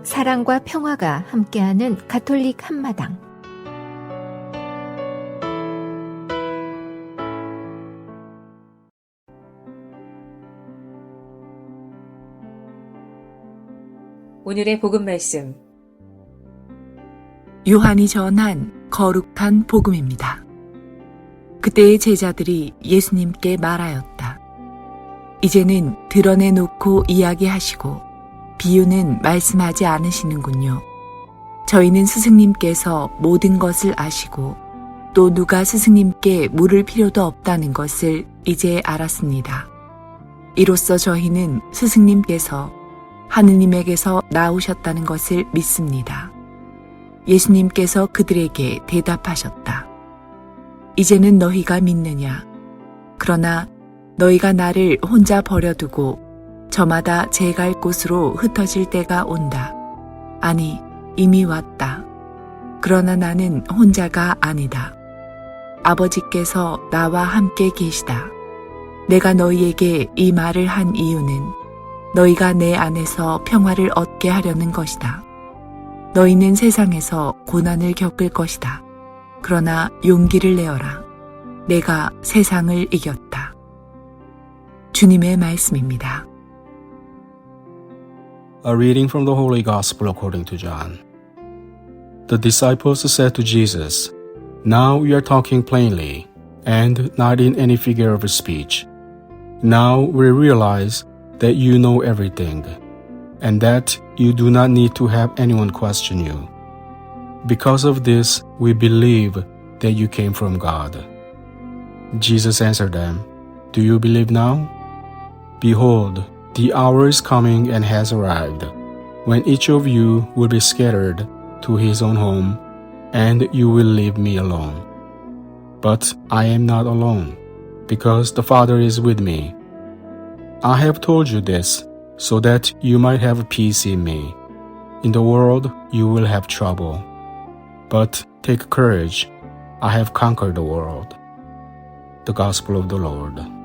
사랑과 평화가 함께하는 가톨릭 한마당. 오늘의 복음 말씀, 요한이 전한 거룩한 복음입니다. 그때의 제자들이 예수님께 말하였다. 이제는 드러내놓고 이야기하시고 비유는 말씀하지 않으시는군요. 저희는 스승님께서 모든 것을 아시고 또 누가 스승님께 물을 필요도 없다는 것을 이제 알았습니다. 이로써 저희는 스승님께서 하느님에게서 나오셨다는 것을 믿습니다. 예수님께서 그들에게 대답하셨다. 이제는 너희가 믿느냐? 그러나 너희가 나를 혼자 버려두고 저마다 제 갈 곳으로 흩어질 때가 온다. 아니, 이미 왔다. 그러나 나는 혼자가 아니다. 아버지께서 나와 함께 계시다. 내가 너희에게 이 말을 한 이유는 너희가 내 안에서 평화를 얻게 하려는 것이다. 너희는 세상에서 고난을 겪을 것이다. 그러나 용기를 내어라. 내가 세상을 이겼다. 주님의 말씀입니다. A reading from the Holy Gospel according to John. The disciples said to Jesus, "Now you are talking plainly, and not in any figure of speech. Now we realize that you know everything, and that you do not need to have anyone question you. Because of this, we believe that you came from God." Jesus answered them, "Do you believe now? Behold, the hour is coming and has arrived, when each of you will be scattered to his own home, and you will leave me alone. But I am not alone, because the Father is with me. I have told you this, so that you might have peace in me. In the world you will have trouble. But take courage, I have conquered the world." The Gospel of the Lord.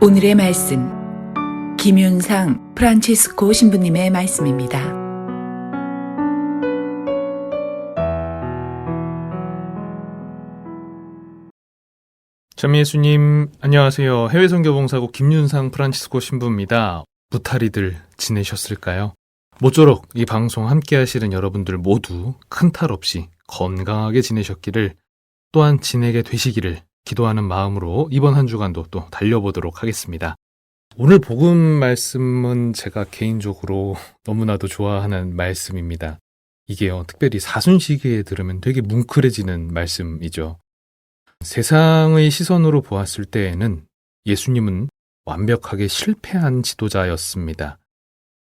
오늘의 말씀, 김윤상 프란치스코 신부님의 말씀입니다. 참 예수님, 안녕하세요. 해외선교봉사국 김윤상 프란치스코 신부입니다. 무탈이들 지내셨을까요? 모쪼록 이 방송 함께 하시는 여러분들 모두 큰 탈 없이 건강하게 지내셨기를, 또한 지내게 되시기를 기도하는 마음으로 이번 한 주간도 또 달려보도록 하겠습니다. 오늘 복음 말씀은 제가 개인적으로 너무나도 좋아하는 말씀입니다. 이게요, 특별히 사순시기에 들으면 되게 뭉클해지는 말씀이죠. 세상의 시선으로 보았을 때에는 예수님은 완벽하게 실패한 지도자였습니다.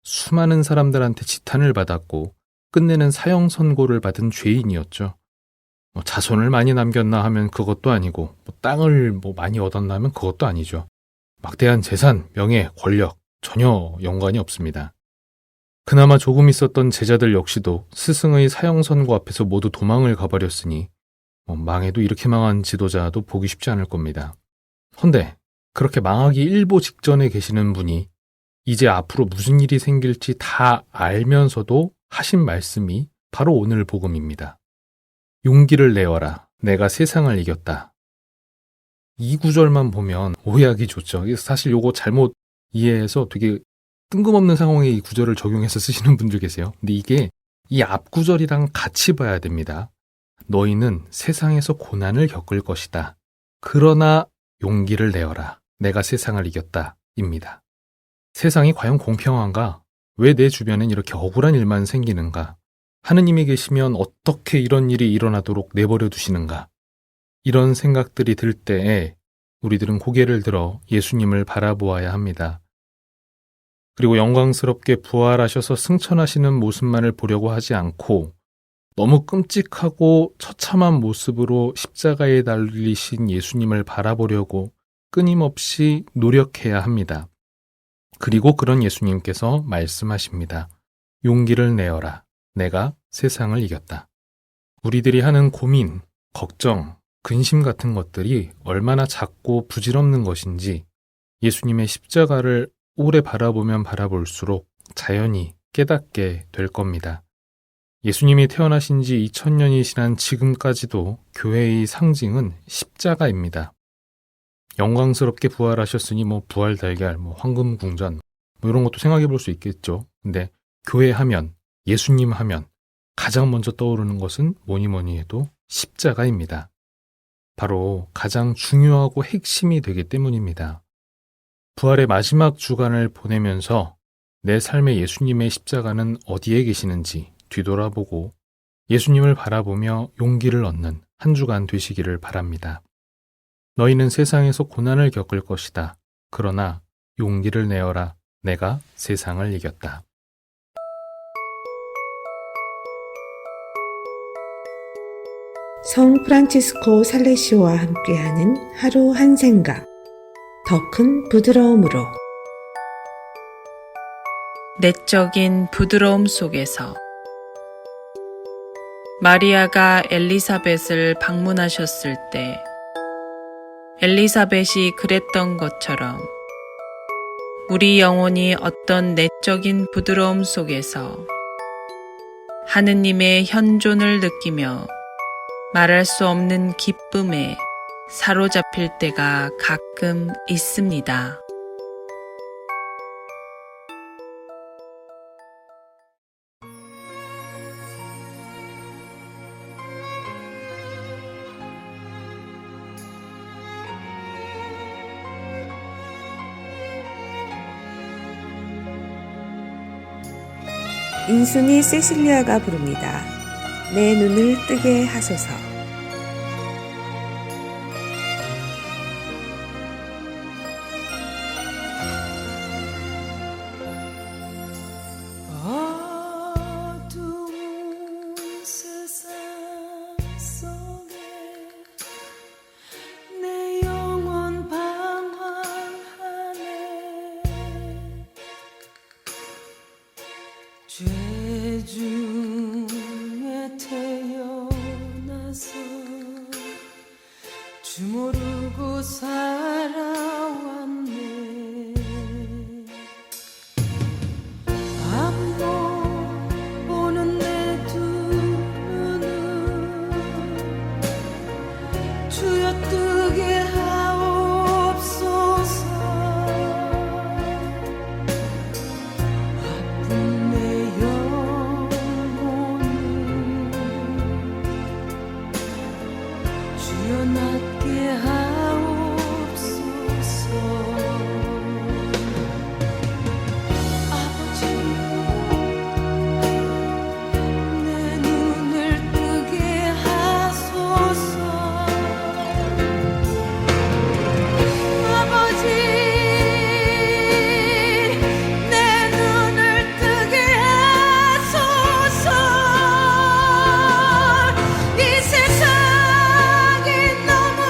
수많은 사람들한테 지탄을 받았고 끝내는 사형 선고를 받은 죄인이었죠. 자손을 많이 남겼나 하면 그것도 아니고, 땅을 많이 얻었나 하면 그것도 아니죠. 막대한 재산, 명예, 권력 전혀 연관이 없습니다. 그나마 조금 있었던 제자들 역시도 스승의 사형 선고 앞에서 모두 도망을 가버렸으니 망해도 이렇게 망한 지도자도 보기 쉽지 않을 겁니다. 헌데 그렇게 망하기 일보 직전에 계시는 분이 이제 앞으로 무슨 일이 생길지 다 알면서도 하신 말씀이 바로 오늘 복음입니다. 용기를 내어라. 내가 세상을 이겼다. 이 구절만 보면 오해하기 좋죠. 사실 요거 잘못 이해해서 되게 뜬금없는 상황에 이 구절을 적용해서 쓰시는 분들 계세요. 근데 이게 이 앞 구절이랑 같이 봐야 됩니다. 너희는 세상에서 고난을 겪을 것이다. 그러나 용기를 내어라. 내가 세상을 이겼다. 입니다. 세상이 과연 공평한가? 왜 내 주변엔 이렇게 억울한 일만 생기는가? 하느님이 계시면 어떻게 이런 일이 일어나도록 내버려 두시는가? 이런 생각들이 들 때에 우리들은 고개를 들어 예수님을 바라보아야 합니다. 그리고 영광스럽게 부활하셔서 승천하시는 모습만을 보려고 하지 않고 너무 끔찍하고 처참한 모습으로 십자가에 달리신 예수님을 바라보려고 끊임없이 노력해야 합니다. 그리고 그런 예수님께서 말씀하십니다. 용기를 내어라. 내가 세상을 이겼다. 우리들이 하는 고민, 걱정, 근심 같은 것들이 얼마나 작고 부질없는 것인지 예수님의 십자가를 오래 바라보면 바라볼수록 자연히 깨닫게 될 겁니다. 예수님이 태어나신 지 2000년이 지난 지금까지도 교회의 상징은 십자가입니다. 영광스럽게 부활하셨으니 부활 달걀, 황금 궁전 이런 것도 생각해 볼 수 있겠죠. 근데 교회 하면, 예수님 하면 가장 먼저 떠오르는 것은 뭐니 해도 십자가입니다. 바로 가장 중요하고 핵심이 되기 때문입니다. 부활의 마지막 주간을 보내면서 내 삶의 예수님의 십자가는 어디에 계시는지 뒤돌아보고 예수님을 바라보며 용기를 얻는 한 주간 되시기를 바랍니다. 너희는 세상에서 고난을 겪을 것이다. 그러나 용기를 내어라. 내가 세상을 이겼다. 성 프란치스코 살레시오와 함께하는 하루 한 생각, 더 큰 부드러움으로. 내적인 부드러움 속에서 마리아가 엘리사벳을 방문하셨을 때 엘리사벳이 그랬던 것처럼 우리 영혼이 어떤 내적인 부드러움 속에서 하느님의 현존을 느끼며 말할 수 없는 기쁨에 사로잡힐 때가 가끔 있습니다. 인순이 세실리아가 부릅니다. 내 눈을 뜨게 하소서. 어두운 세상 속에 내 영혼 방황하네. 죄 중에 태어나서 주 모르고 살아왔네. 앞 못 보는 내 두 눈을 주여 뜨게 하옵소서. 아픈 내 영혼을 주여 낫게 하옵소서. 아버지 내 눈을 뜨게 하소서. 아버지 내 눈을 뜨게 하소서. 이 세상이 너무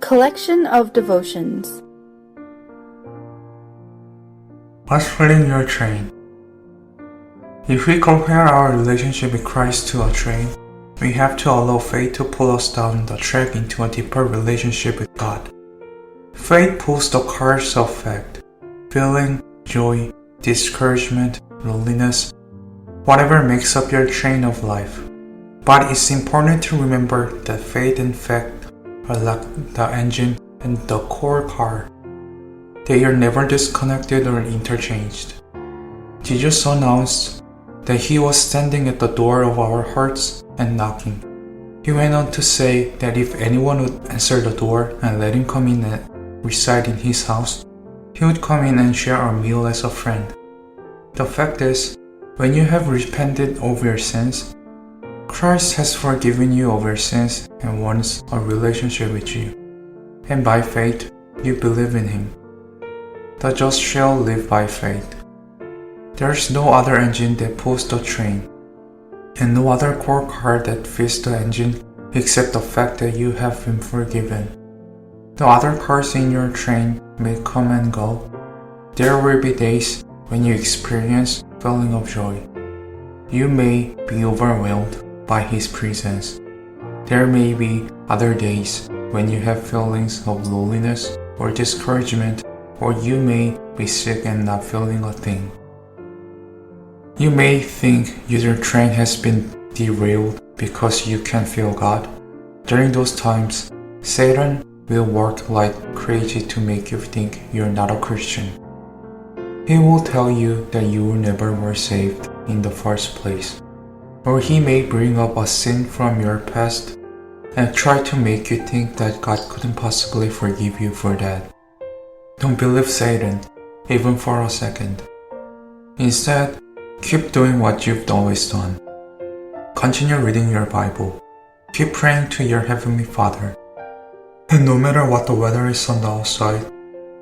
collection of devotions. What's filling your train? If we compare our relationship with Christ to a train, we have to allow faith to pull us down the track into a deeper relationship with God. Faith pulls the cars of fact, feeling, joy, discouragement, loneliness, whatever makes up your train of life. But it's important to remember that faith and fact are like the engine and the core car. They are never disconnected or interchanged. Jesus announced that He was standing at the door of our hearts and knocking. He went on to say that if anyone would answer the door and let Him come in and reside in His house, He would come in and share a meal as a friend. The fact is, when you have repented of your sins, Christ has forgiven you of your sins and wants a relationship with you. And by faith, you believe in Him. The just shall live by faith. There is no other engine that pulls the train, and no other core car that fits the engine except the fact that you have been forgiven. The other cars in your train may come and go. There will be days when you experience feeling of joy. You may be overwhelmed by His presence. There may be other days when you have feelings of loneliness or discouragement, or you may be sick and not feeling a thing. You may think your train has been derailed because you can't feel God. During those times, Satan will work like crazy to make you think you're not a Christian. He will tell you that you never were saved in the first place. Or he may bring up a sin from your past and try to make you think that God couldn't possibly forgive you for that. Don't believe Satan, even for a second. Instead, keep doing what you've always done. Continue reading your Bible. Keep praying to your Heavenly Father. And no matter what the weather is on the outside,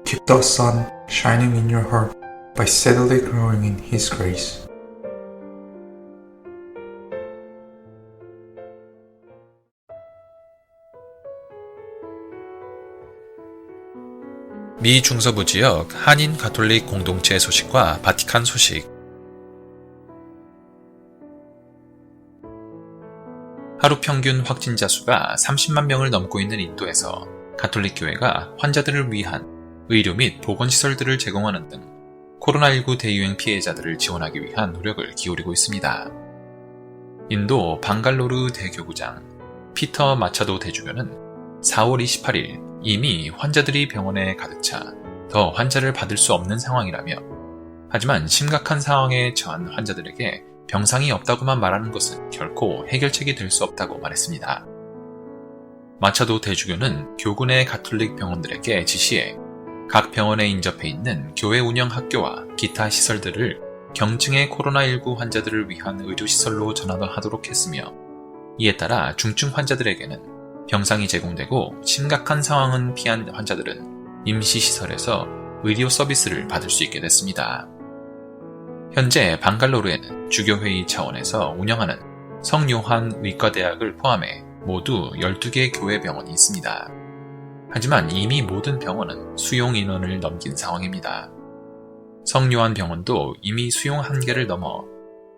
keep the sun shining in your heart by steadily growing in His grace. 미 중서부 지역 한인 가톨릭 공동체 소식과 바티칸 소식. 하루 평균 확진자 수가 30만 명을 넘고 있는 인도에서 가톨릭 교회가 환자들을 위한 의료 및 보건시설들을 제공하는 등 코로나19 대유행 피해자들을 지원하기 위한 노력을 기울이고 있습니다. 인도 방갈로르 대교구장 피터 마차도 대주교는 4월 28일 이미 환자들이 병원에 가득 차 더 환자를 받을 수 없는 상황이라며, 하지만 심각한 상황에 처한 환자들에게 병상이 없다고만 말하는 것은 결코 해결책이 될 수 없다고 말했습니다. 마차도 대주교는 교구 내 가톨릭 병원들에게 지시해 각 병원에 인접해 있는 교회 운영 학교와 기타 시설들을 경증의 코로나19 환자들을 위한 의료시설로 전환하도록 했으며, 이에 따라 중증 환자들에게는 병상이 제공되고 심각한 상황은 피한 환자들은 임시시설에서 의료 서비스를 받을 수 있게 됐습니다. 현재 방갈로르에는 주교회의 차원에서 운영하는 성요한 의과대학을 포함해 모두 12개 교회 병원이 있습니다. 하지만 이미 모든 병원은 수용 인원을 넘긴 상황입니다. 성요한 병원도 이미 수용 한계를 넘어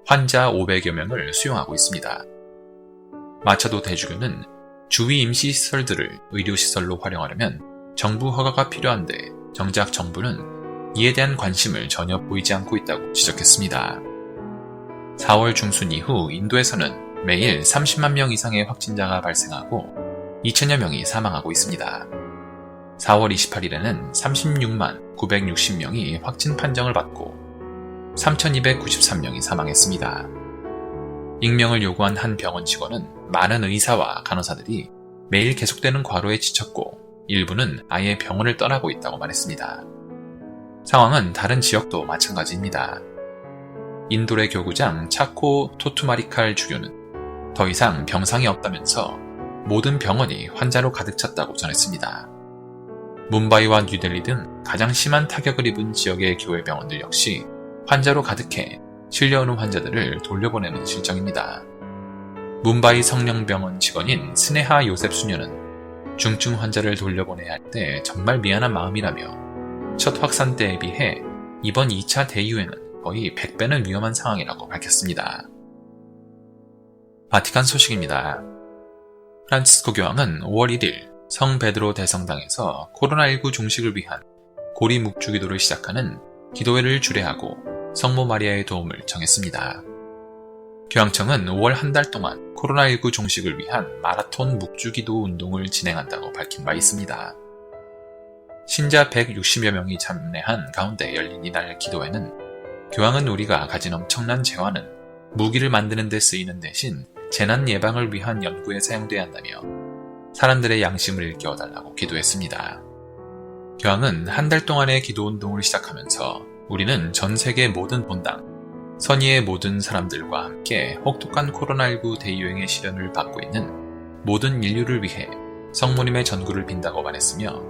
환자 500여 명을 수용하고 있습니다. 마차도 대주교는 주위 임시시설들을 의료시설로 활용하려면 정부 허가가 필요한데 정작 정부는 이에 대한 관심을 전혀 보이지 않고 있다고 지적했습니다. 4월 중순 이후 인도에서는 매일 30만 명 이상의 확진자가 발생하고 2천여 명이 사망하고 있습니다. 4월 28일에는 36만 960명이 확진 판정을 받고 3,293명이 사망했습니다. 익명을 요구한 한 병원 직원은 많은 의사와 간호사들이 매일 계속되는 과로에 지쳤고 일부는 아예 병원을 떠나고 있다고 말했습니다. 상황은 다른 지역도 마찬가지입니다. 인도의 교구장 차코 토투마리칼 주교는 더 이상 병상이 없다면서 모든 병원이 환자로 가득 찼다고 전했습니다. 뭄바이와 뉴델리 등 가장 심한 타격을 입은 지역의 교회 병원들 역시 환자로 가득해 실려오는 환자들을 돌려보내는 실정입니다. 뭄바이 성령병원 직원인 스네하 요셉 수녀는 중증 환자를 돌려보내야 할 때 정말 미안한 마음이라며 첫 확산 때에 비해 이번 2차 대유행은 거의 100배는 위험한 상황이라고 밝혔습니다. 바티칸 소식입니다. 프란치스코 교황은 5월 1일 성 베드로 대성당에서 코로나19 종식을 위한 고리 묵주 기도를 시작하는 기도회를 주례하고 성모 마리아의 도움을 청했습니다. 교황청은 5월 한 달 동안 코로나19 종식을 위한 마라톤 묵주 기도 운동을 진행한다고 밝힌 바 있습니다. 신자 160여 명이 참여한 가운데 열린 이날 기도회는 교황은 우리가 가진 엄청난 재화는 무기를 만드는 데 쓰이는 대신 재난 예방을 위한 연구에 사용돼야 한다며 사람들의 양심을 일깨워달라고 기도했습니다. 교황은 한 달 동안의 기도 운동을 시작하면서 우리는 전 세계 모든 본당, 선의의 모든 사람들과 함께 혹독한 코로나19 대유행의 시련을 받고 있는 모든 인류를 위해 성모님의 전구를 빈다고 말했으며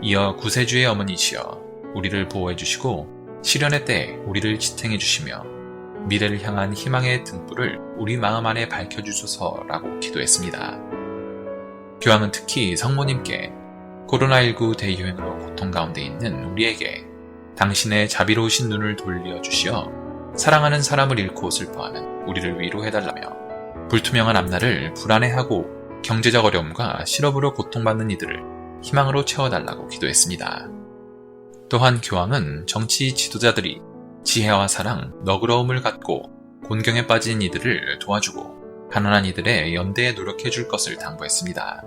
이어 구세주의 어머니시여 우리를 보호해 주시고 시련의 때에 우리를 지탱해 주시며 미래를 향한 희망의 등불을 우리 마음 안에 밝혀주소서라고 기도했습니다. 교황은 특히 성모님께 코로나19 대유행으로 고통 가운데 있는 우리에게 당신의 자비로우신 눈을 돌려주시어 사랑하는 사람을 잃고 슬퍼하는 우리를 위로해달라며 불투명한 앞날을 불안해하고 경제적 어려움과 실업으로 고통받는 이들을 희망으로 채워달라고 기도했습니다. 또한 교황은 정치 지도자들이 지혜와 사랑, 너그러움을 갖고 곤경에 빠진 이들을 도와주고 가난한 이들의 연대에 노력해 줄 것을 당부했습니다.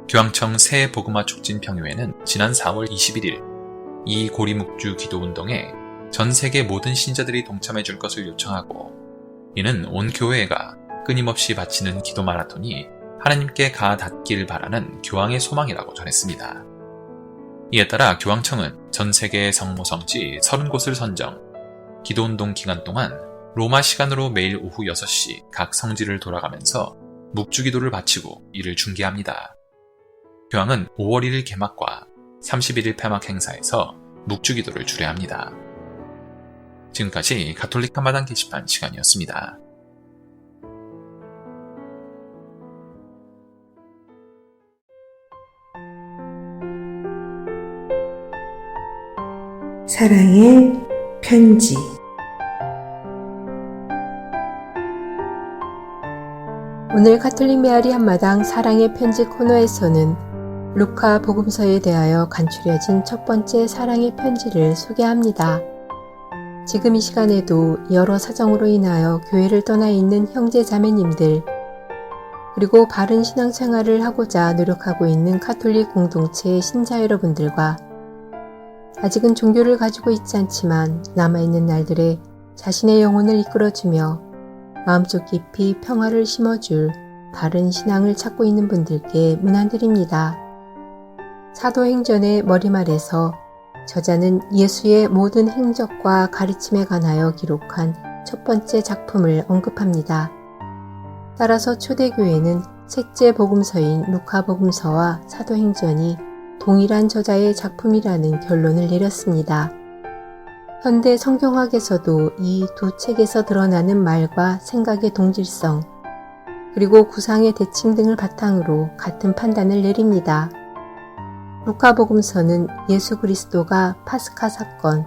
교황청 새 복음화 촉진 평유회는 지난 4월 21일 이 고리묵주 기도 운동에 전 세계 모든 신자들이 동참해 줄 것을 요청하고 이는 온 교회가 끊임없이 바치는 기도 마라톤이 하나님께 가닿길 바라는 교황의 소망이라고 전했습니다. 이에 따라 교황청은 전 세계의 성모 성지 30곳을 선정, 기도운동 기간 동안 로마 시간으로 매일 오후 6시 각 성지를 돌아가면서 묵주기도를 바치고 이를 중계합니다. 교황은 5월 1일 개막과 31일 폐막 행사에서 묵주기도를 주례합니다. 지금까지 가톨릭 한마당 게시판 시간이었습니다. 사랑의 편지. 오늘 가톨릭 메아리 한마당 사랑의 편지 코너에서는 루카 복음서에 대하여 간추려진 첫 번째 사랑의 편지를 소개합니다. 지금 이 시간에도 여러 사정으로 인하여 교회를 떠나 있는 형제 자매님들, 그리고 바른 신앙생활을 하고자 노력하고 있는 가톨릭 공동체의 신자 여러분들과 아직은 종교를 가지고 있지 않지만 남아있는 날들에 자신의 영혼을 이끌어주며 마음속 깊이 평화를 심어줄 바른 신앙을 찾고 있는 분들께 문안드립니다. 사도행전의 머리말에서 저자는 예수의 모든 행적과 가르침에 관하여 기록한 첫 번째 작품을 언급합니다. 따라서 초대교회는 셋째 복음서인 루카 복음서와 사도행전이 동일한 저자의 작품이라는 결론을 내렸습니다. 현대 성경학에서도 이 두 책에서 드러나는 말과 생각의 동질성, 그리고 구상의 대칭 등을 바탕으로 같은 판단을 내립니다. 루카 복음서는 예수 그리스도가 파스카 사건,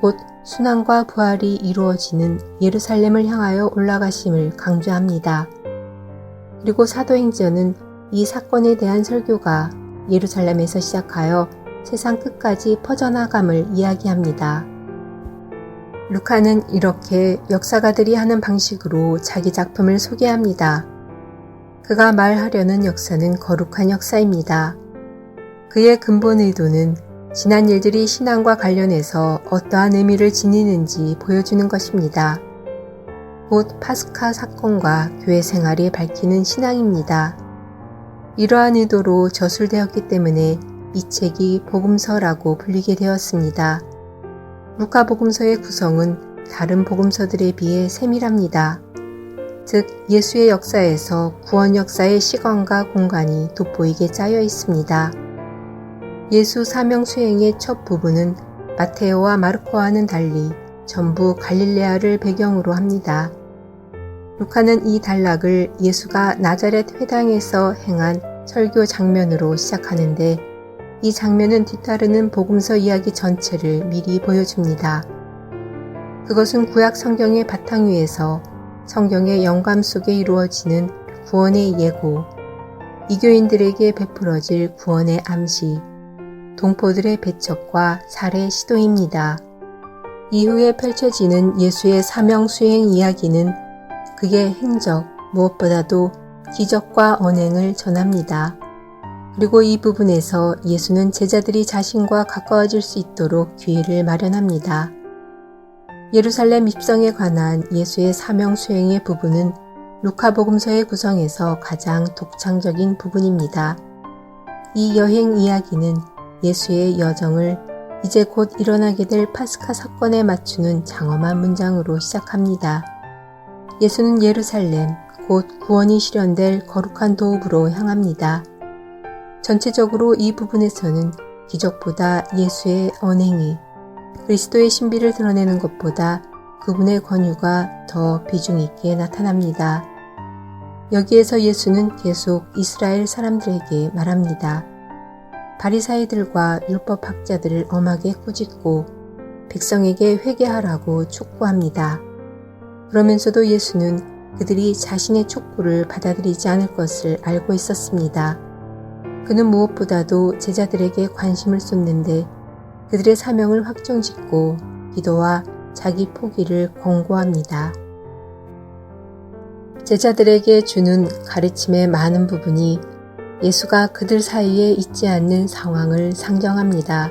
곧 순환과 부활이 이루어지는 예루살렘을 향하여 올라가심을 강조합니다. 그리고 사도행전은 이 사건에 대한 설교가 예루살렘에서 시작하여 세상 끝까지 퍼져나감을 이야기합니다. 루카는 이렇게 역사가들이 하는 방식으로 자기 작품을 소개합니다. 그가 말하려는 역사는 거룩한 역사입니다. 그의 근본 의도는 지난 일들이 신앙과 관련해서 어떠한 의미를 지니는지 보여주는 것입니다. 곧 파스카 사건과 교회 생활이 밝히는 신앙입니다. 이러한 의도로 저술되었기 때문에 이 책이 복음서라고 불리게 되었습니다. 루카 복음서의 구성은 다른 복음서들에 비해 세밀합니다. 즉 예수의 역사에서 구원 역사의 시간과 공간이 돋보이게 짜여 있습니다. 예수 사명 수행의 첫 부분은 마테오와 마르코와는 달리 전부 갈릴레아를 배경으로 합니다. 루카는 이 단락을 예수가 나자렛 회당에서 행한 설교 장면으로 시작하는데 이 장면은 뒤따르는 복음서 이야기 전체를 미리 보여줍니다. 그것은 구약 성경의 바탕 위에서 성경의 영감 속에 이루어지는 구원의 예고, 이교인들에게 베풀어질 구원의 암시, 동포들의 배척과 살해 시도입니다. 이후에 펼쳐지는 예수의 사명 수행 이야기는 그의 행적, 무엇보다도 기적과 언행을 전합니다. 그리고 이 부분에서 예수는 제자들이 자신과 가까워질 수 있도록 기회를 마련합니다. 예루살렘 입성에 관한 예수의 사명 수행의 부분은 루카복음서의 구성에서 가장 독창적인 부분입니다. 이 여행 이야기는 예수의 여정을 이제 곧 일어나게 될 파스카 사건에 맞추는 장엄한 문장으로 시작합니다. 예수는 예루살렘, 곧 구원이 실현될 거룩한 도읍으로 향합니다. 전체적으로 이 부분에서는 기적보다 예수의 언행이 그리스도의 신비를 드러내는 것보다 그분의 권유가 더 비중 있게 나타납니다. 여기에서 예수는 계속 이스라엘 사람들에게 말합니다. 바리사이들과 율법학자들을 엄하게 꾸짖고 백성에게 회개하라고 촉구합니다. 그러면서도 예수는 그들이 자신의 촉구를 받아들이지 않을 것을 알고 있었습니다. 그는 무엇보다도 제자들에게 관심을 쏟는데 그들의 사명을 확정짓고 기도와 자기 포기를 권고합니다. 제자들에게 주는 가르침의 많은 부분이 예수가 그들 사이에 있지 않는 상황을 상정합니다.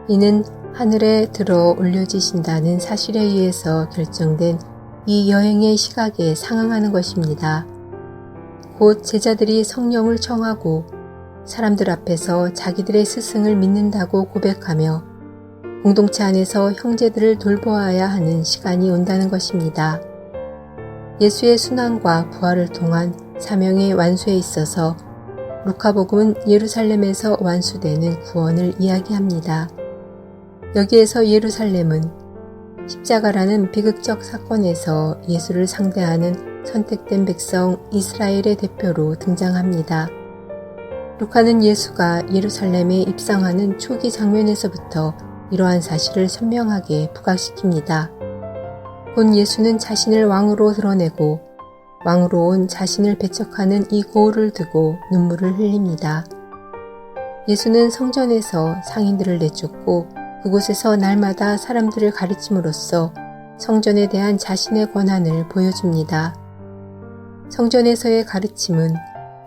이는 하늘에 들어 올려지신다는 사실에 의해서 결정된 이 여행의 시각에 상응하는 것입니다. 곧 제자들이 성령을 청하고 사람들 앞에서 자기들의 스승을 믿는다고 고백하며 공동체 안에서 형제들을 돌보아야 하는 시간이 온다는 것입니다. 예수의 순환과 부활을 통한 사명의 완수에 있어서 루카복음은 예루살렘에서 완수되는 구원을 이야기합니다. 여기에서 예루살렘은 십자가라는 비극적 사건에서 예수를 상대하는 선택된 백성 이스라엘의 대표로 등장합니다. 루카는 예수가 예루살렘에 입성하는 초기 장면에서부터 이러한 사실을 선명하게 부각시킵니다. 곧 예수는 자신을 왕으로 드러내고 왕으로 온 자신을 배척하는 이 고울을 두고 눈물을 흘립니다. 예수는 성전에서 상인들을 내쫓고 그곳에서 날마다 사람들을 가르침으로써 성전에 대한 자신의 권한을 보여줍니다. 성전에서의 가르침은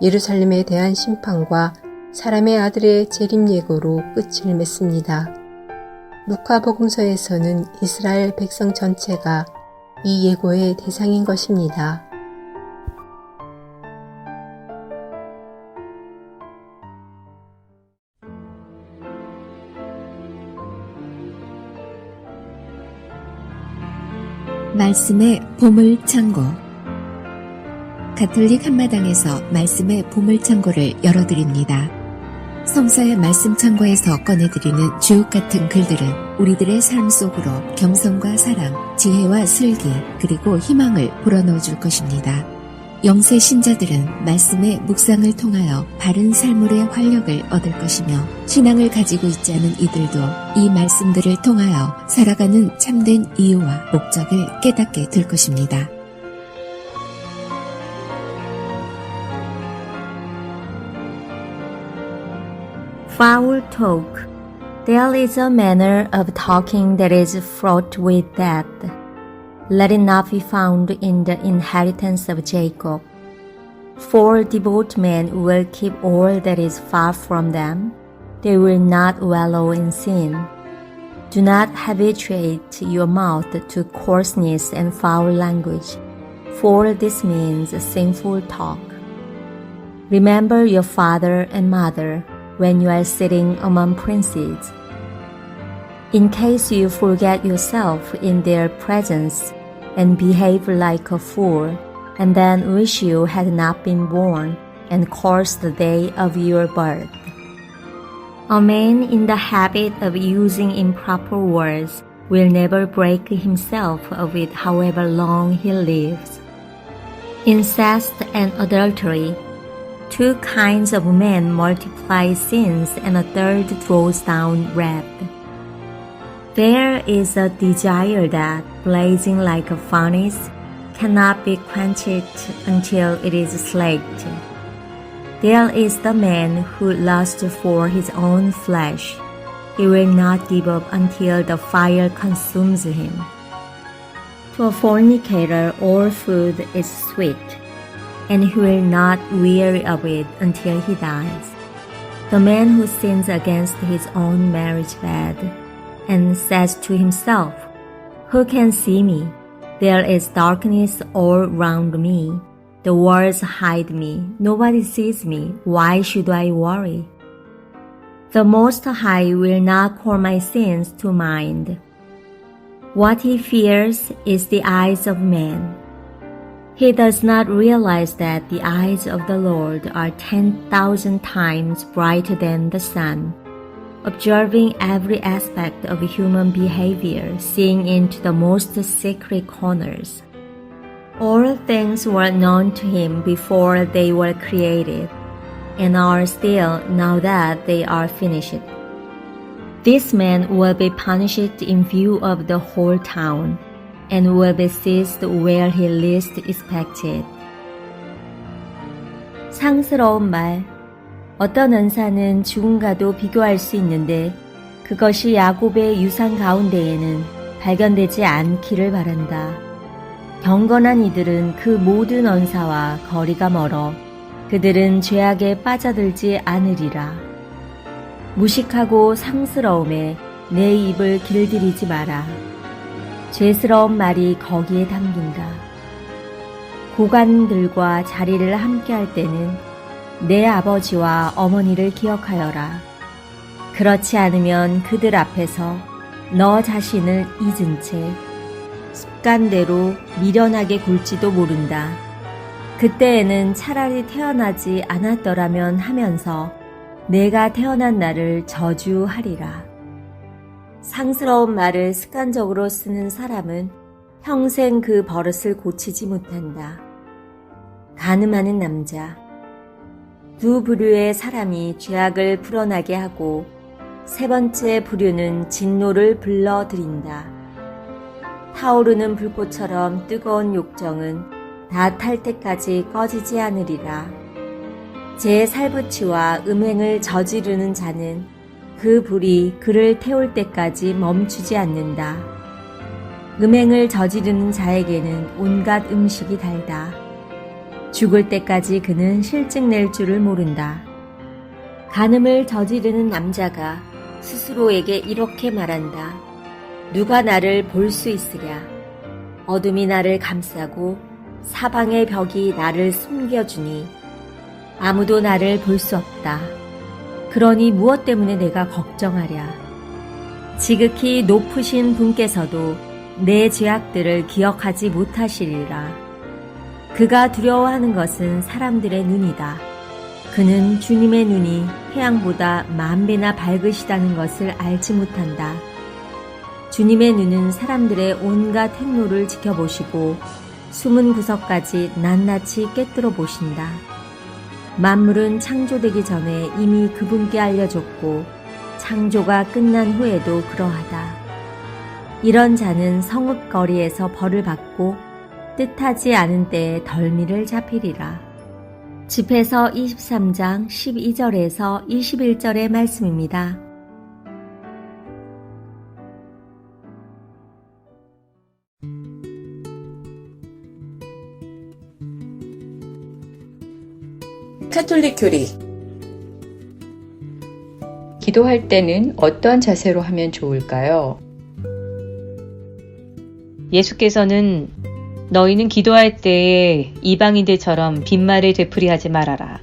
예루살렘에 대한 심판과 사람의 아들의 재림 예고로 끝을 맺습니다. 루카복음서에서는 이스라엘 백성 전체가 이 예고의 대상인 것입니다. 말씀의 보물창고. 가톨릭 한마당에서 말씀의 보물창고를 열어드립니다. 성서의 말씀창고에서 꺼내드리는 주옥같은 글들은 우리들의 삶 속으로 겸손과 사랑, 지혜와 슬기, 그리고 희망을 불어넣어 줄 것입니다. 영세 신자들은 말씀의 묵상을 통하여 바른 삶의 활력을 얻을 것이며, 신앙을 가지고 있지 않은 이들도 이 말씀들을 통하여 살아가는 참된 이유와 목적을 깨닫게 될 것입니다. Foul talk. There is a manner of talking that is fraught with death. Let it not be found in the inheritance of Jacob. For devout men will keep all that is far from them. They will not wallow in sin. Do not habituate your mouth to coarseness and foul language, for this means sinful talk. Remember your father and mother when you are sitting among princes, in case you forget yourself in their presence and behave like a fool, and then wish you had not been born and curse the day of your birth. A man in the habit of using improper words will never break himself of it however long he lives. Incest and adultery. Two kinds of men multiply sins, and a third throws down wrath. There is a desire that, blazing like a furnace, cannot be quenched until it is slaked. There is the man who lusts for his own flesh. He will not give up until the fire consumes him. To a fornicator, all food is sweet, and he will not weary of it until he dies. The man who sins against his own marriage bed and says to himself, "Who can see me? There is darkness all round me. The walls hide me. Nobody sees me. Why should I worry?" The Most High will not call my sins to mind. What he fears is the eyes of man. He does not realize that the eyes of the Lord are 10,000 times brighter than the sun, observing every aspect of human behavior, seeing into the most secret corners. All things were known to him before they were created, and are still now that they are finished. This man will be punished in view of the whole town, and will be seized where he least expected. 상스러운 말. 어떤 은사는 죽음과도 비교할 수 있는데 그것이 야곱의 유산 가운데에는 발견되지 않기를 바란다. 경건한 이들은 그 모든 언사와 거리가 멀어 그들은 죄악에 빠져들지 않으리라. 무식하고 상스러움에 내 입을 길들이지 마라. 죄스러운 말이 거기에 담긴다. 고관들과 자리를 함께할 때는 내 아버지와 어머니를 기억하여라. 그렇지 않으면 그들 앞에서 너 자신을 잊은 채 습관대로 미련하게 굴지도 모른다. 그때에는 차라리 태어나지 않았더라면 하면서 내가 태어난 날을 저주하리라. 상스러운 말을 습관적으로 쓰는 사람은 평생 그 버릇을 고치지 못한다. 간음하는 남자. 두 부류의 사람이 죄악을 불어나게 하고 세 번째 부류는 진노를 불러들인다. 타오르는 불꽃처럼 뜨거운 욕정은 다 탈 때까지 꺼지지 않으리라. 제 살부치와 음행을 저지르는 자는 그 불이 그를 태울 때까지 멈추지 않는다. 음행을 저지르는 자에게는 온갖 음식이 달다. 죽을 때까지 그는 실증 낼 줄을 모른다. 간음을 저지르는 남자가 스스로에게 이렇게 말한다. 누가 나를 볼 수 있으랴. 어둠이 나를 감싸고 사방의 벽이 나를 숨겨주니 아무도 나를 볼 수 없다. 그러니 무엇 때문에 내가 걱정하랴. 지극히 높으신 분께서도 내 죄악들을 기억하지 못하시리라. 그가 두려워하는 것은 사람들의 눈이다. 그는 주님의 눈이 태양보다 10,000배나 밝으시다는 것을 알지 못한다. 주님의 눈은 사람들의 온갖 행로를 지켜보시고 숨은 구석까지 낱낱이 꿰뚫어 보신다. 만물은 창조되기 전에 이미 그분께 알려줬고 창조가 끝난 후에도 그러하다. 이런 자는 성읍거리에서 벌을 받고 뜻하지 않은 때에 덜미를 잡히리라. 집에서 23장 12절에서 21절의 말씀입니다. 카톨릭 교리. 기도할 때는 어떠한 자세로 하면 좋을까요? 예수께서는 너희는 기도할 때에 이방인들처럼 빈말을 되풀이하지 말아라.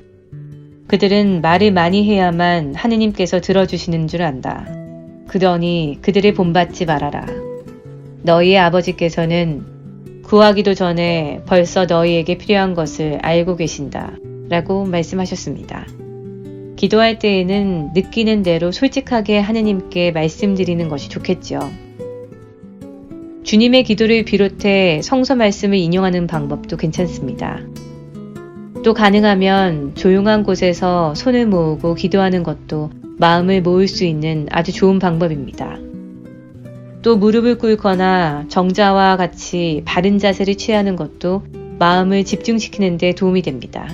그들은 말을 많이 해야만 하느님께서 들어주시는 줄 안다. 그러니 그들을 본받지 말아라. 너희의 아버지께서는 구하기도 전에 벌써 너희에게 필요한 것을 알고 계신다. 라고 말씀하셨습니다. 기도할 때에는 느끼는 대로 솔직하게 하느님께 말씀드리는 것이 좋겠죠. 주님의 기도를 비롯해 성서 말씀을 인용하는 방법도 괜찮습니다. 또 가능하면 조용한 곳에서 손을 모으고 기도하는 것도 마음을 모을 수 있는 아주 좋은 방법입니다. 또 무릎을 꿇거나 정자와 같이 바른 자세를 취하는 것도 마음을 집중시키는 데 도움이 됩니다.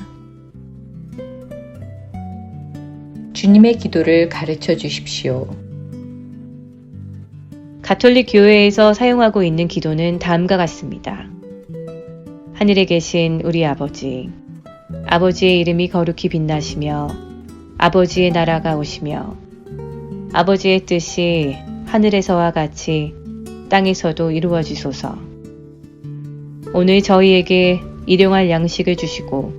주님의 기도를 가르쳐 주십시오. 가톨릭 교회에서 사용하고 있는 기도는 다음과 같습니다. 하늘에 계신 우리 아버지, 아버지의 이름이 거룩히 빛나시며 아버지의 나라가 오시며 아버지의 뜻이 하늘에서와 같이 땅에서도 이루어지소서. 오늘 저희에게 일용할 양식을 주시고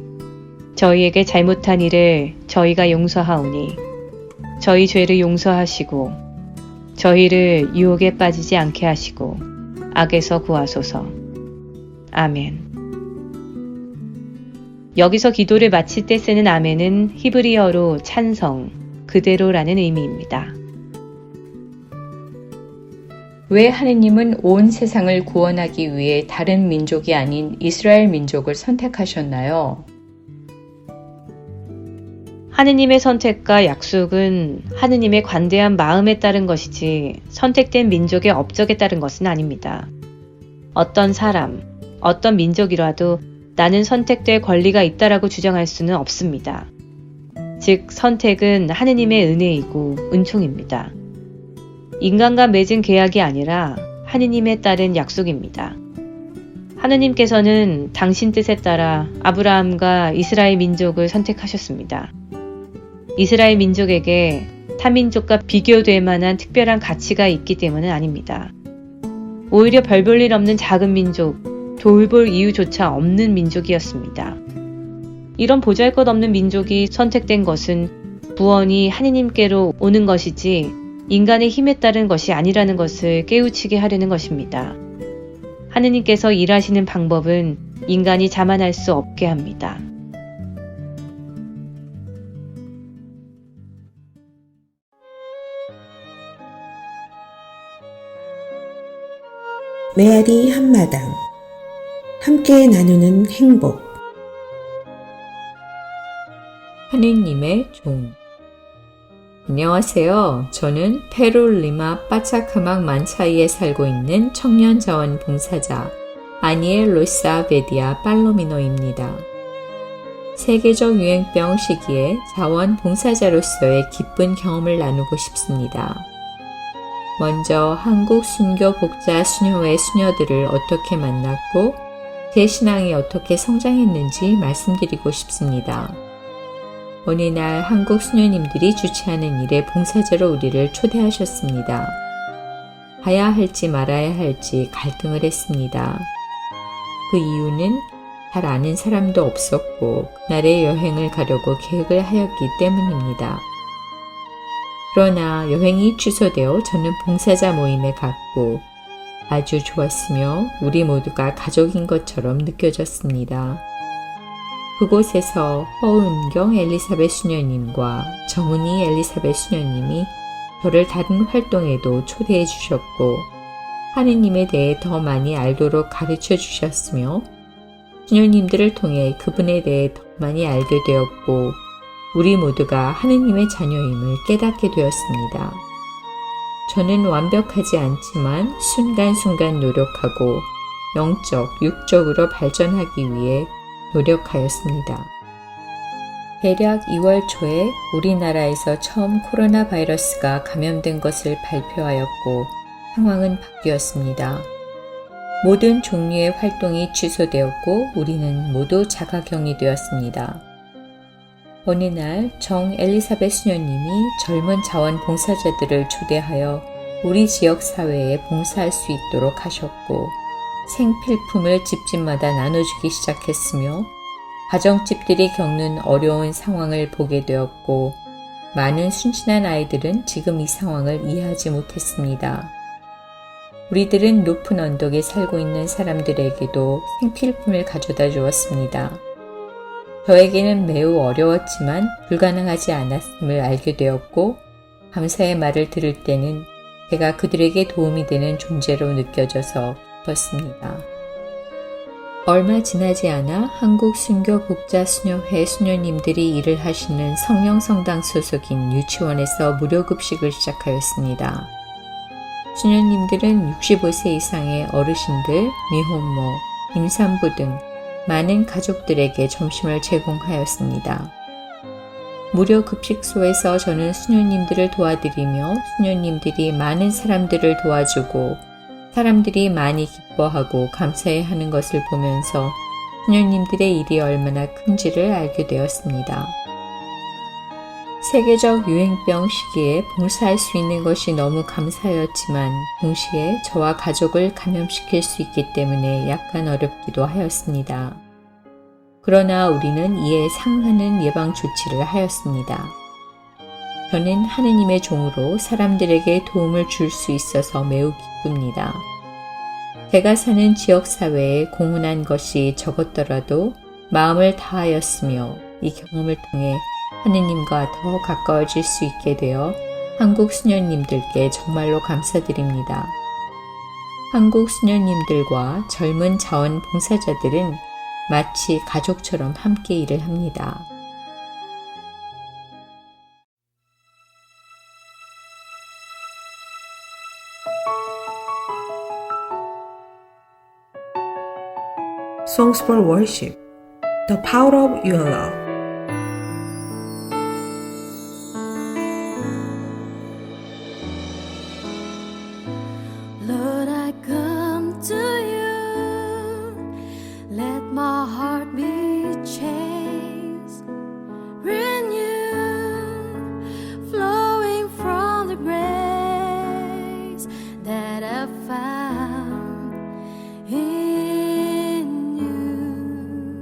저희에게 잘못한 일을 저희가 용서하오니 저희 죄를 용서하시고 저희를 유혹에 빠지지 않게 하시고 악에서 구하소서. 아멘. 여기서 기도를 마칠 때 쓰는 아멘은 히브리어로 찬성, 그대로라는 의미입니다. 왜 하느님은 온 세상을 구원하기 위해 다른 민족이 아닌 이스라엘 민족을 선택하셨나요? 하느님의 선택과 약속은 하느님의 관대한 마음에 따른 것이지 선택된 민족의 업적에 따른 것은 아닙니다. 어떤 사람, 어떤 민족이라도 나는 선택될 권리가 있다라고 주장할 수는 없습니다. 즉, 선택은 하느님의 은혜이고 은총입니다. 인간과 맺은 계약이 아니라 하느님에 따른 약속입니다. 하느님께서는 당신 뜻에 따라 아브라함과 이스라엘 민족을 선택하셨습니다. 이스라엘 민족에게 타민족과 비교될 만한 특별한 가치가 있기 때문은 아닙니다. 오히려 별 볼 일 없는 작은 민족, 돌볼 이유조차 없는 민족이었습니다. 이런 보잘것없는 민족이 선택된 것은 구원이 하느님께로 오는 것이지 인간의 힘에 따른 것이 아니라는 것을 깨우치게 하려는 것입니다. 하느님께서 일하시는 방법은 인간이 자만할 수 없게 합니다. 메아리 한마당 함께 나누는 행복. 하느님의 종. 안녕하세요. 저는 페루 리마 빠차카막 만차이에 살고 있는 청년 자원봉사자 아니엘 로사 베디아 팔로미노입니다. 세계적 유행병 시기에 자원봉사자로서의 기쁜 경험을 나누고 싶습니다. 먼저 한국 순교 복자 수녀회 수녀들을 어떻게 만났고 제 신앙이 어떻게 성장했는지 말씀드리고 싶습니다. 어느 날 한국 수녀님들이 주최하는 일에 봉사자로 우리를 초대하셨습니다. 가야 할지 말아야 할지 갈등을 했습니다. 그 이유는 잘 아는 사람도 없었고 그날의 여행을 가려고 계획을 하였기 때문입니다. 그러나 여행이 취소되어 저는 봉사자 모임에 갔고 아주 좋았으며 우리 모두가 가족인 것처럼 느껴졌습니다. 그곳에서 허은경 엘리사벳 수녀님과 정은희 엘리사벳 수녀님이 저를 다른 활동에도 초대해 주셨고 하느님에 대해 더 많이 알도록 가르쳐 주셨으며 수녀님들을 통해 그분에 대해 더 많이 알게 되었고 우리 모두가 하느님의 자녀임을 깨닫게 되었습니다. 저는 완벽하지 않지만 순간순간 노력하고 영적, 육적으로 발전하기 위해 노력하였습니다. 대략 2월 초에 우리나라에서 처음 코로나 바이러스가 감염된 것을 발표하였고 상황은 바뀌었습니다. 모든 종류의 활동이 취소되었고 우리는 모두 자가격리 되었습니다. 어느 날 정 엘리사벳 수녀님이 젊은 자원봉사자들을 초대하여 우리 지역 사회에 봉사할 수 있도록 하셨고 생필품을 집집마다 나눠주기 시작했으며 가정집들이 겪는 어려운 상황을 보게 되었고 많은 순진한 아이들은 지금 이 상황을 이해하지 못했습니다. 우리들은 높은 언덕에 살고 있는 사람들에게도 생필품을 가져다 주었습니다. 저에게는 매우 어려웠지만 불가능하지 않았음을 알게 되었고 감사의 말을 들을 때는 제가 그들에게 도움이 되는 존재로 느껴져서 기뻤습니다. 얼마 지나지 않아 한국 순교 복자 수녀회 수녀님들이 일을 하시는 성령성당 소속인 유치원에서 무료 급식을 시작하였습니다. 수녀님들은 65세 이상의 어르신들, 미혼모, 임산부 등 많은 가족들에게 점심을 제공하였습니다. 무료 급식소에서 저는 수녀님들을 도와드리며 수녀님들이 많은 사람들을 도와주고 사람들이 많이 기뻐하고 감사해하는 것을 보면서 수녀님들의 일이 얼마나 큰지를 알게 되었습니다. 세계적 유행병 시기에 봉사할 수 있는 것이 너무 감사였지만 동시에 저와 가족을 감염시킬 수 있기 때문에 약간 어렵기도 하였습니다. 그러나 우리는 이에 상하는 예방 조치를 하였습니다. 저는 하느님의 종으로 사람들에게 도움을 줄 수 있어서 매우 기쁩니다. 제가 사는 지역사회에 공헌한 것이 적었더라도 마음을 다하였으며 이 경험을 통해 하느님과 더 가까워질 수 있게 되어 한국 수녀님들께 정말로 감사드립니다. 한국 수녀님들과 젊은 자원봉사자들은 마치 가족처럼 함께 일을 합니다. Songs for Worship, The Power of Your Love. Lord, I come to you. Let my heart be changed, renewed, flowing from the grace that I found in you.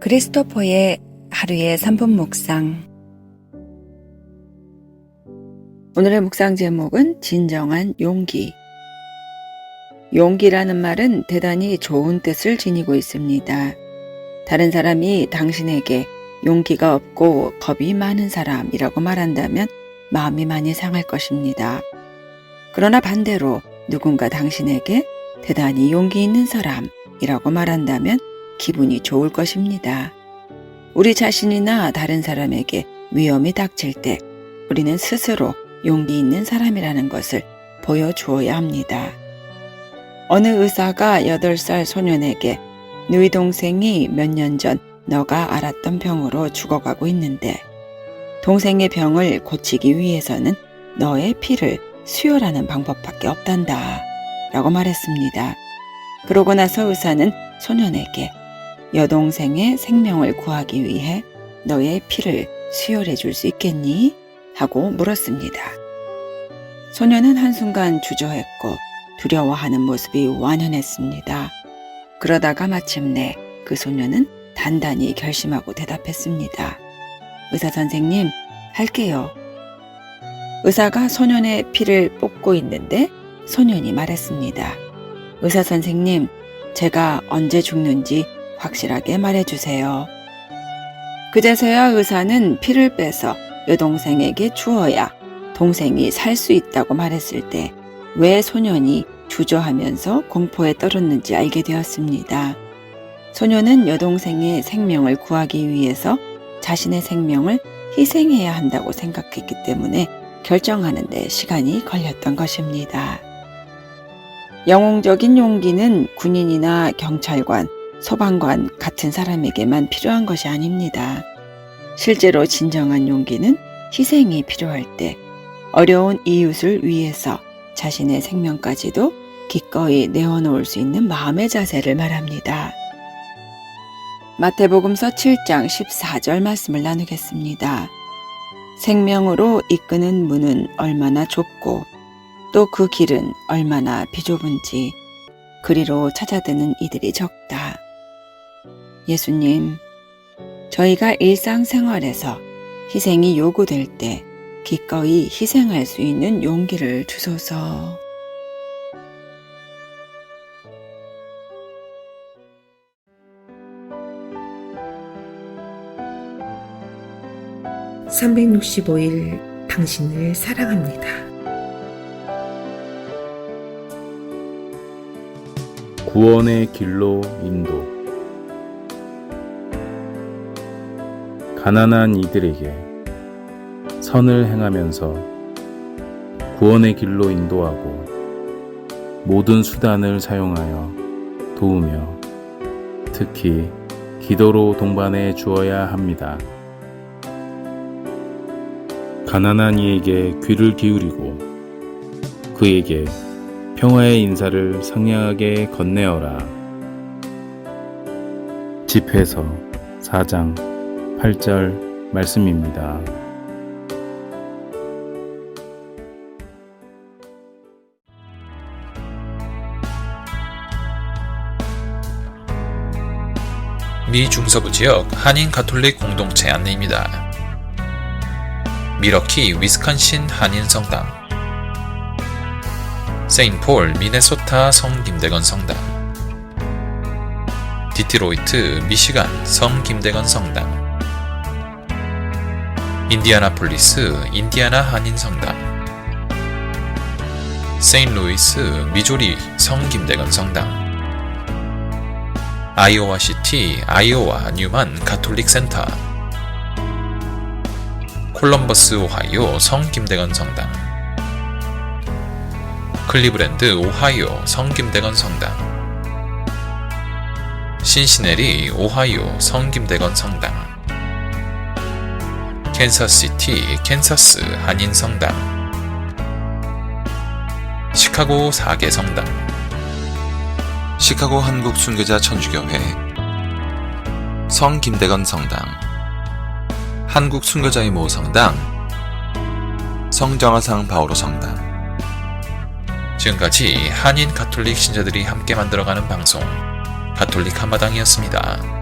크리스토퍼의 하루의 3분 묵상. 오늘의 묵상 제목은 진정한 용기. 용기라는 말은 대단히 좋은 뜻을 지니고 있습니다. 다른 사람이 당신에게 용기가 없고 겁이 많은 사람이라고 말한다면 마음이 많이 상할 것입니다. 그러나 반대로 누군가 당신에게 대단히 용기 있는 사람이라고 말한다면 기분이 좋을 것입니다. 우리 자신이나 다른 사람에게 위험이 닥칠 때 우리는 스스로 용기 있는 사람이라는 것을 보여주어야 합니다. 어느 의사가 8살 소년에게 너희 동생이 몇 년 전 너가 앓았던 병으로 죽어가고 있는데 동생의 병을 고치기 위해서는 너의 피를 수혈하는 방법밖에 없단다 라고 말했습니다. 그러고 나서 의사는 소년에게 여동생의 생명을 구하기 위해 너의 피를 수혈해 줄 수 있겠니? 하고 물었습니다. 소년은 한순간 주저했고 두려워하는 모습이 완연했습니다. 그러다가 마침내 그 소년은 단단히 결심하고 대답했습니다. 의사 선생님, 할게요. 의사가 소년의 피를 뽑고 있는데 소년이 말했습니다. 의사 선생님, 제가 언제 죽는지 확실하게 말해주세요. 그제서야 의사는 피를 빼서 여동생에게 주어야 동생이 살 수 있다고 말했을 때 왜 소년이 주저하면서 공포에 떨었는지 알게 되었습니다. 소년은 여동생의 생명을 구하기 위해서 자신의 생명을 희생해야 한다고 생각했기 때문에 결정하는 데 시간이 걸렸던 것입니다. 영웅적인 용기는 군인이나 경찰관, 소방관 같은 사람에게만 필요한 것이 아닙니다. 실제로 진정한 용기는 희생이 필요할 때 어려운 이웃을 위해서 자신의 생명까지도 기꺼이 내어놓을 수 있는 마음의 자세를 말합니다. 마태복음서 7장 14절 말씀을 나누겠습니다. 생명으로 이끄는 문은 얼마나 좁고 또 그 길은 얼마나 비좁은지 그리로 찾아드는 이들이 적다. 예수님, 저희가 일상생활에서 희생이 요구될 때 기꺼이 희생할 수 있는 용기를 주소서. (365일) 당신을 사랑합니다. 구원의 길로 인도. 가난한 이들에게 선을 행하면서 구원의 길로 인도하고 모든 수단을 사용하여 도우며 특히 기도로 동반해 주어야 합니다. 가난한 이에게 귀를 기울이고 그에게 평화의 인사를 상냥하게 건네어라. 집회서 4장 8절 말씀입니다. 미 중서부 지역 한인 가톨릭 공동체 안내입니다. 미러키 위스콘신 한인 성당, 세인폴 미네소타 성 김대건 성당, 디트로이트 미시간 성 김대건 성당, 인디아나폴리스 인디아나 한인 성당, 세인루이스 미조리 성 김대건 성당, 아이오와시티 아이오와 뉴만 가톨릭 센터, 콜럼버스 오하이오 성 김대건 성당, 클리브랜드 오하이오 성 김대건 성당, 신시내리 오하이오 성 김대건 성당, 캔서시티 캔서스 한인 성당, 시카고 4개 성당, 시카고 한국 순교자 천주교회, 성 김대건 성당, 한국 순교자의 모 성당, 성정화상 바오로 성당. 지금까지 한인 가톨릭 신자들이 함께 만들어가는 방송 가톨릭 한마당이었습니다.